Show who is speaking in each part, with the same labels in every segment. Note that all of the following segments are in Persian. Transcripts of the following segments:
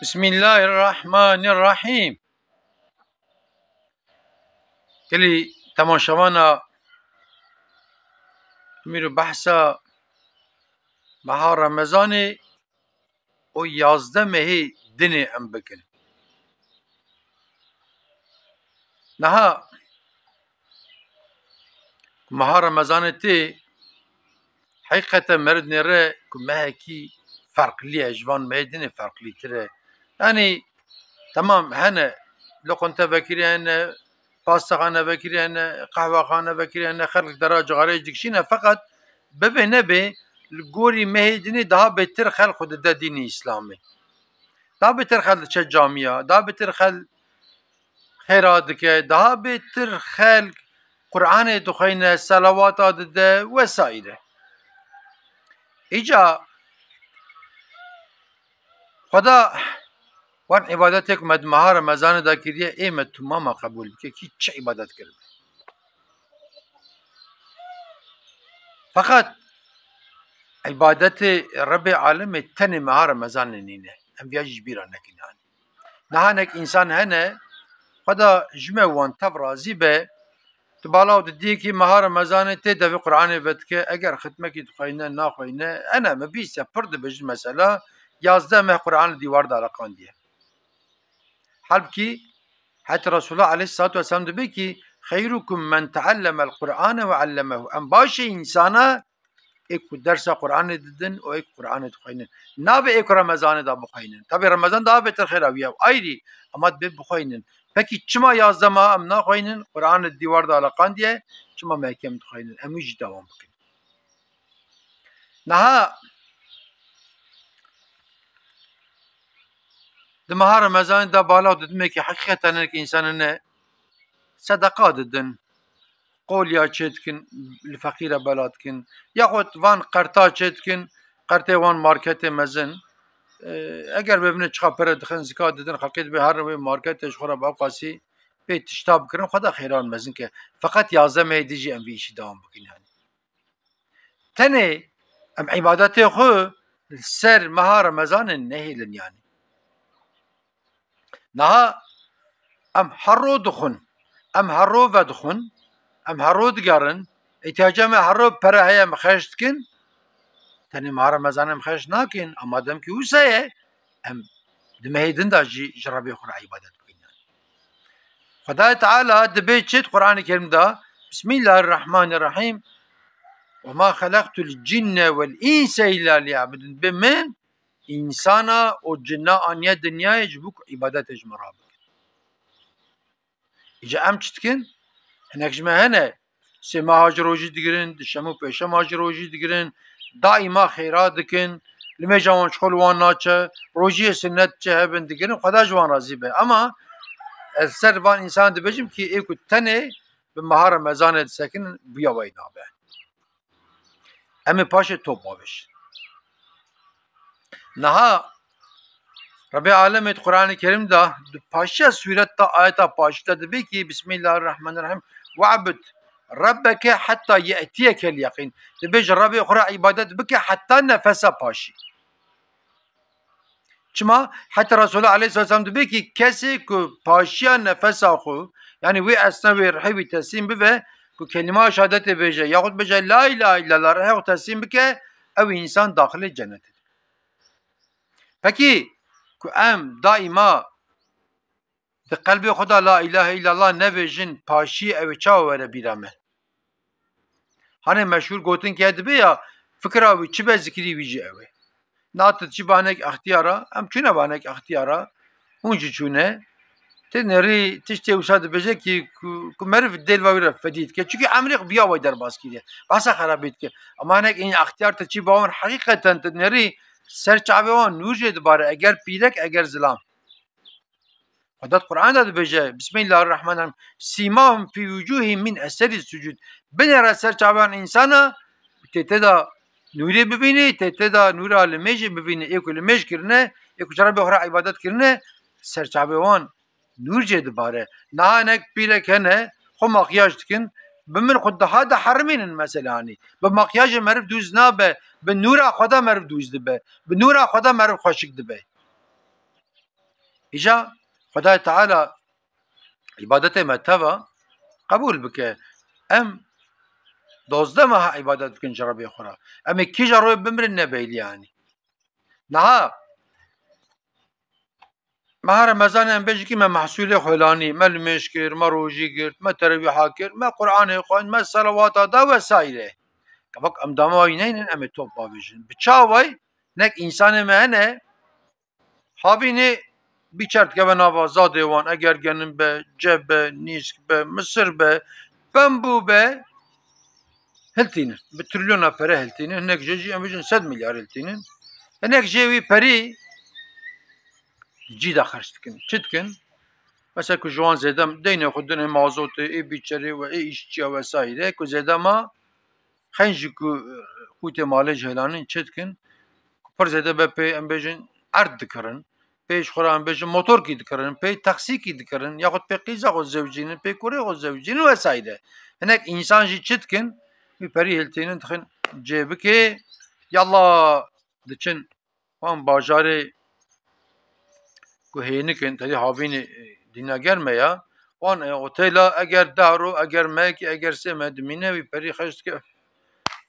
Speaker 1: Bismillahirrahmanirrahim. Gelî temaşavana miru behsa meha Ramazanê û 11 mehê dinê em bikin. Niha meha Ramazanê tê heqîqeten merdinê re ku mehekî farklî ye ji van mehê dinê farklîtir e. Yani tamam hene loqonte vekirî hene, pastaxane vekirî hene, qehwexane vekirî hene, xelk dera cigareyê dikişîne feqet bibe nebe li gorî mehê dinê daha bêtir xelk xwe dide dînê İslamê. Daha bêtir xelk diçe camiya, daha bêtir xelk xêra dike, daha bêtir xelk Qur'anê dixwîne, selawata dide vesaîre. Îca Xweda wan îbadetê ku me di meha Remezanê de kiriye ê me tamama qebûl bike kî çi îbadet kiribe. Feqet îbadetê Rebbê Alemê tenê meha Remezanê nîne. Em vêya jî ji bîra nekin yani. Nihanek însan hene Xweda ji me wan tev razî be di balav di diyekî meha Remezanê tê devê Qur'anê vedike eger xitmekî dixwîne naxwîne hene me bîst ya pir dibêjin mesela 11 meh Qur'an li dîwar de eleqandiye. Halbuki heta Resulullah aleyhissalatu vesselam dibe ki xeyrukum men teallemel Qur'ane ve allemehu. Em başê insana ê ku dersa Qur'anê didin û ê Qur'anê dixwînin. Nabe ê ku Remezanê de bixwînin. Tabii Remezan daha bêtir xêra wî ye ayrî ama dibe bixwînin. Pekî çima 11 meha em naxwînin Qur'anê di dîwar de eleqandiye çima me hekem dixwînin em wî jî dewam bikin. Niha di meha Remezanê de balav didime ki heqîqeten hinek însan hene sedeqa didin, qolya çê dikin li feqîre bela dikin yaxud van qerta çê dikin qertê wan marketê mezin eger bibîne çiqa pire dixin zika didin xelkê dibe her wê marketê ji xwe re baqasî pê tişta bikirin Xweda xêran mezin ke. Feqet 11 mehê dî jî em vî îşî dewam bikin yani. Tenê em îbadetê xwe li ser meha Remezanê nehêlin yani. Niha em her ro dixwin, em her ro vedixwin, em her ro digerin, ihtiyaca me her ro pere heye em xerc dikin, tenê meha Remezanê em xerc nakin ama demkî wisa ye em di mehê din de jî ji Rebbê xwe re îbadet bikin yani. Xwedayê Teala dibe çê di Qur'anê Kerîm de Bismillahirrahmanirrahim وَمَا خَلَقْتُ الْجِنَّ وَالْاِنْسَ اِلَّا لِيَعْبُدُونَ Be min insana û cinna aniye dinyayê ji bo ku îbadetê ji me rabikin. Îca em çi dikin? Hinek ji me hene sê meha ji rojî digirin, di şem û pêşema jî rojî digirin, daîma xêra dikin, li mêja wan çixol wan naçe, rojiyê sinnet çê hebin digirin, Xweda ji wan razî be. Ama ez ser van însan dibêjim ki ê ku tenê bi meha Remezanê disekinin bûya wê nabe. Em ê paşê top bavêjin. Niha Rebbê Alemê di Qur'anê Kerîm de di paşiya sûret de ayeta paşî de dibe ki Bismillahirrahmanirrahim ve'bud Rabbeke hatta ye'tiyekel yaqîn. Dibe ji Rebbê xwe re îbadet bike heta nefesa paşî. Çima heta Resulullah aleyhisselam dibe ki kesê ku paşiya nefesa xwe yani wê esnavê rihê wî teslîm bibe ku kelîma şehadetê bêje yaxud bêje la ilahe illallah rihê xwe teslîm bike ew însan daxilê cennetê. Pekî ku em daîma di qelbê xwe de la ilahe illallah nebêjin paşî ew ê çawa were bîra me. Hanê meşhûr gotin ki dibe ya fikra wî çi be zikrî wî jî ew e. Natit çi banek extiyara em çûne banek extiyara hûn jî çûne tê nerî tiştê wisa dibêje ki ku meriv dêlva wî re fedî dike çûkî emrê biya wê derbas kiriye behsa xerabî dike ama hinek ên extiyar te çî bawin heqîqeten te nerî serçavê wan nûr jê dibare eger pîrek eger zilam. Xweda di Qur'anê de dibêje Bismillahirrahmanirrahim sîmahum fî vücûhihim min eserî sucûd binêre serçaveyan însana tê te de nûrê bibînî tê te de nûra li mêjê bibînî ê ku li mêj kirine ê ku ji Rebbê xwe re îbadet kirine serçavê wan nûr jê dibare. Niha hinek pîrek hene xwe makyaj dikin bi min xwe daha de hermînin mesela hanî bi makyajê meriv dûz nabe bi nûra Xweda meriv dûz dibe bi nûra Xweda meriv xweşik dibe. إجا خدای تعالى عبادت ما توا قبول بك أم دوزده ما عبادت بكن جربي خورا أم كي جربي بمر النبيل يعني نها ما رمضان ام بيجي ما محصول خلاني ما المشكر ما روجي قرت ما تربي حاكر ما قرآن يخوان ما صلوات دا وسائله كفك ام دماغينين ام توب بابيجن بتشاوي نك انسان ما انا هابيني بيچرت که نوازا دیوان اگر گنم به جب نیسک به مصر به بمبو به هلتینن به تریلیون پره هلتینن هنک جی ام بيجن 100 مليار هلتینن هنک جیوی پری جي خرج تكن تتكن مثلا كو جوان زيدم دينا خدنا مازوت اي بيتشري و اي اشتيا وسايره كو زيدما خنج كو قوت مال جهلانين تتكن پر زيده بي ام بيجن ارد دكرن بيش خوران بيجن موتور كي دكرن بي تاكسي كي دكرن ياخد بي قيزا غو زوجين بي كوري غو زوجين وسايره هناك انسان جي تتكن بي بري هلتين تخن جيبك يلا دچن وان باجاري هینکن تری هاوین دینا گرمه یا وان اوتیلا اگر دارو اگر ماکی اگر سه مدمینه وی پری خشت که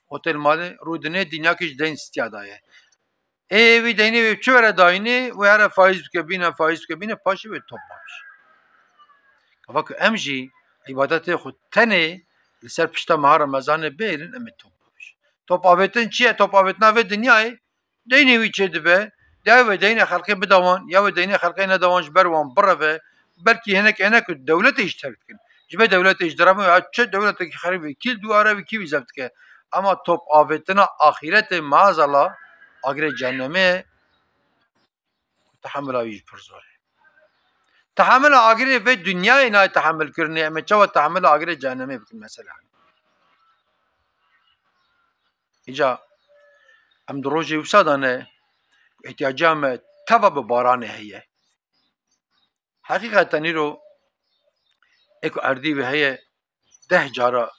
Speaker 1: اوتیل ماله رودنه دینا کش دین استیادایه وی دینی وی چوره داینی و هر فایز که بینه پاشی و توپ باش وقت امجی عبادت خود تنه لسر پشتا مهار رمضان بیرن ام توپ باش توپ آوتن چیه توپ آوتن و دنیای دینی وی چه دبه یا دینه خلقی بدوان یا دینه خلقی ندوانش بروان برفه بلکه هناك الدولة اشتركت كن جبه دولة اشترامه چه دولة کی خریبه کل دواره و کی وزفت که اما توپ آفتنا آخرت معاذالله اگر جهنمه تحمل آویج پرزاره تحمل آگر و دنیای نای تحمل کرنه اما چه تحمل آگر جهنمه بکن مثلا ایجا ام دروجی وسادانه احتیاجام توا به باران هیه حقیقتا نیرو اکو اردی و هیه 10 جارا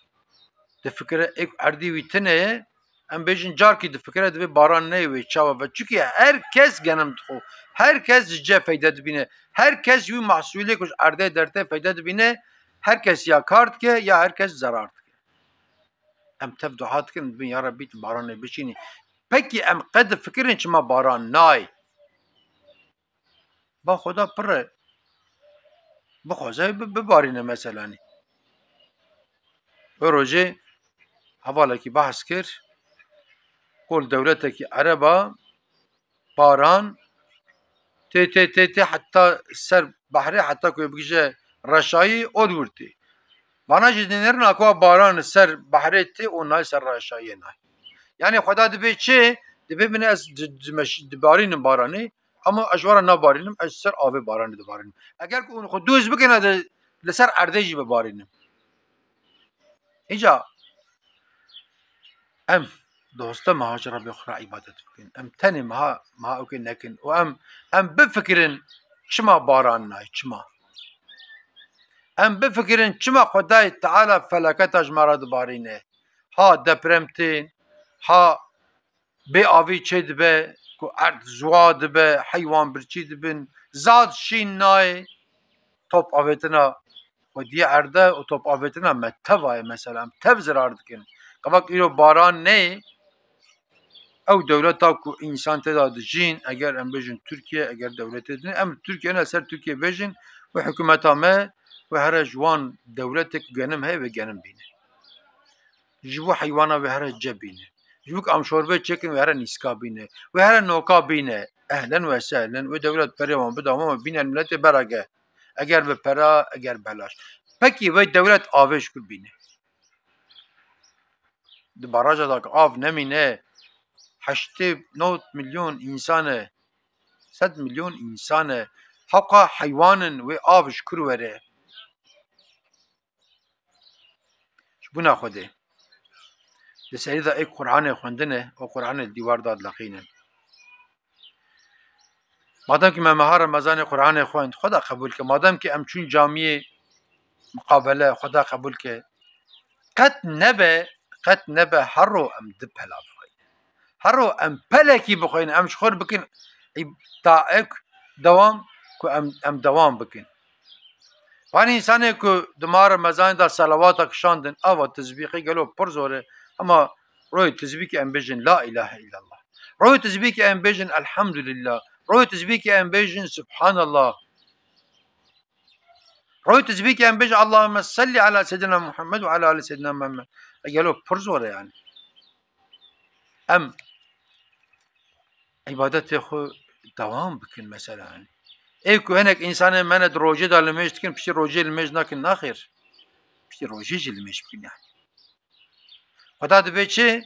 Speaker 1: دفکره اکو اردی و تنه ام بیشن جار کی دفکره دبی باران نه وی چاوا و چونکی هر کس گنم تخو هر کس جه فایده دبینه هر کس یو محصولی کش ارده درته فایده دبینه هر کس یا کارت که یا هر کس ضرر که ام تبدوحات کن بین یا ربی باران بشینی پکی ام قد فکرین چما باران نای با خدا پره بخوازه ببارینه مثلا و روژه حواله کی بحث کر قول دولته کی عربا باران تی حتی سر بحری حتی که بگیشه رشایی اود ورتی وانا جدینرن اکوا باران سر بحری تی و نای سر رشایی نای یعنی خدا دبی چه دبی بینه از دبارین بارانی اما اجوارا نبارینم از سر آب باران دبارینم اگر که اون خود دوز بکنه لسر اردجی ببارینم اینجا ام دوستا مهاجرة بخرا عبادت بکن ام تنی ما اوکی نکن و ام بفکرن چما باران نای چما ام بفکرن چما خدای تعالی فلکتش مرا دبارینه ها دپرمتین ها بی آوی چه دبه که ارد زواد به حیوان برچی دبن زاد شین نای توپ آویتنا و دیه ارده و توپ آویتنا متوای مثلا تب زرار دکن که وقت ایرو باران نه او دولت ها که انسان تداد جین اگر ام بجن ترکیه اگر دولت دین ام ترکیه نه سر ترکیه بجن و حکومت ها ما و هر جوان دولت که گنم هی و گنم بینه جبو حیوانا و هر جب بینه جبوك ام شوربه چکن و هر نیسکا بینه و هر نوکا بینه اهلا و سهلا و دولت پریوان بدامه بینه الملت برگه اگر به پرا اگر بلاش پکی و دولت آوش کل بینه براجه دا که آف نمینه 8 میلیون انسانه 100 میلیون انسانه حقا حیوانن و آوش کرو وره بنا خوده لسری دا ایک قرآن خوندنه و قرآن دیوار داد لقینه مادام که من مهار رمضان قرآن خوند خدا قبول که مادام که امچون جامعه مقابله خدا قبول که قد نبه هر رو ام دب هلا بخواین هر رو ام پلکی بخواین ام شخور بکن تا ایک دوام کو ام دوام بکن. وان انسانی کو دمار مزان دا صلوات کشاندن اوا تسبیحی گلو پر زوره اما روی تسبیح ام بجن لا اله الا الله، روی تسبیح ام بجن الحمد لله، روی تسبیح ام بجن سبحان الله، روی تسبیح ام بجن اللهم صل على سيدنا محمد وعلى ال سيدنا محمد گلو پر زوره يعني ام عبادت خو دوام بکن مثلا يعني ایکو هنک انسان من روجه دا لمش کن پشت روجه لمش نکن نخیر پشت روجه جی لمش بکن يعني خدا دبی چه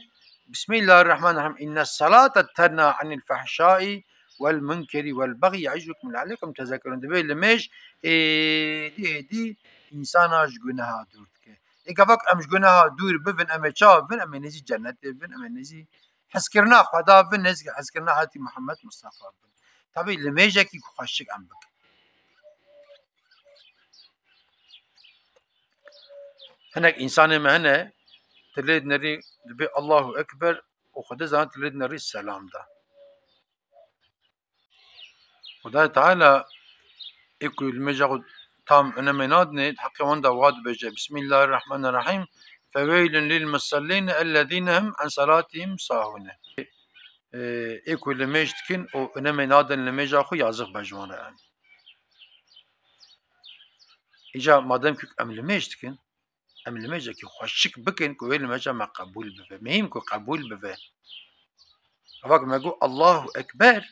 Speaker 1: بسم الله الرحمن الرحيم إن الصلاة تنهى عن الفحشاء والمنكر والبغي يعظكم لعلكم تذكرون دبي لمش دي انسان اش گناه دور که ایک وقت امش گناه دور ببن ام چا بن ام نزی جنت بن ام نزی حس کرنا خدا بن نزی حس کرنا حتی محمد مصطفى بن طبعا لمش کی خوشک ام بک هناك انسان مهنه تلید نری دبی الله اکبر و خدا زان تلید نری سلام ده خدا تعالى اكو المجا تام انا منادني حقي وندا واد بجا بسم الله الرحمن الرحيم فويل للمصلين الذين هم عن صلاتهم ساهون اكو لمجتكن او انا منادن لمجا خو يازق بجوان يعني اجا مادام كي ام لمجتكن ام لمجا كي خوشك بكن كو لمجا ما قبول بفه مهم كو قبول بفه فاك ما يقول الله اكبر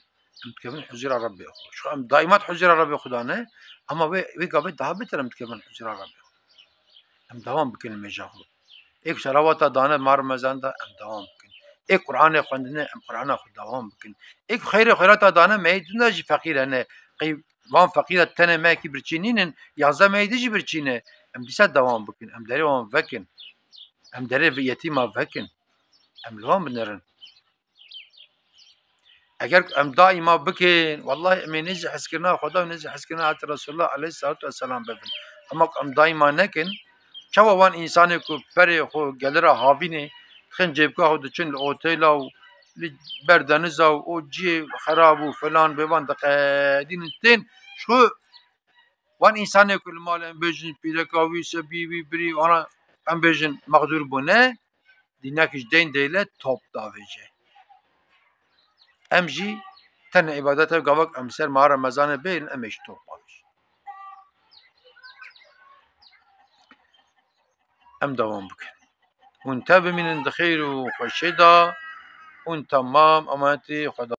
Speaker 1: متكفن حجر ربي اخو شو ام دائما حجر ربي خدانه اما وي قابل ده بتر متكفن حجر ربي ام دوام بكن المجاهو ایک صلوات دانه مار مزان ده ام دوام بکن ایک قرآن خواندنه ام قرآن خود دوام بکن ایک خیرات دانه میدونه جی فقیره نه قی وان فقیره تنه ما کی برچینین یازده میدی جی برچینه ام دیسه دوام بکن ام دری وان وکن ام دری یتیما وکن ام لوان بنرن اگر ام دائما بکن والله ام نزی حسکرنا خدا و نزی حسکرنا حتی رسول الله علیه الصلاة والسلام بکن اما ام دائما نکن چوا وان انسانی کو پری خو گلرا هاوینه خن جیبگاه خود چن اوتیلا و بردنزا و او جی خراب و فلان بوان دقیقین تین شو وان انسانی کو المال ام بیجن پیلکاوی سبیوی بری وانا ام بیجن مقدور بونه دینکش دین دیله توپ داویجه ام جی تن عبادت گاوک امسر ما رمضان بین امش توپ باویجه ام دوام بکن وانت بمن خير وخشدا وانت تمام امانتي خدا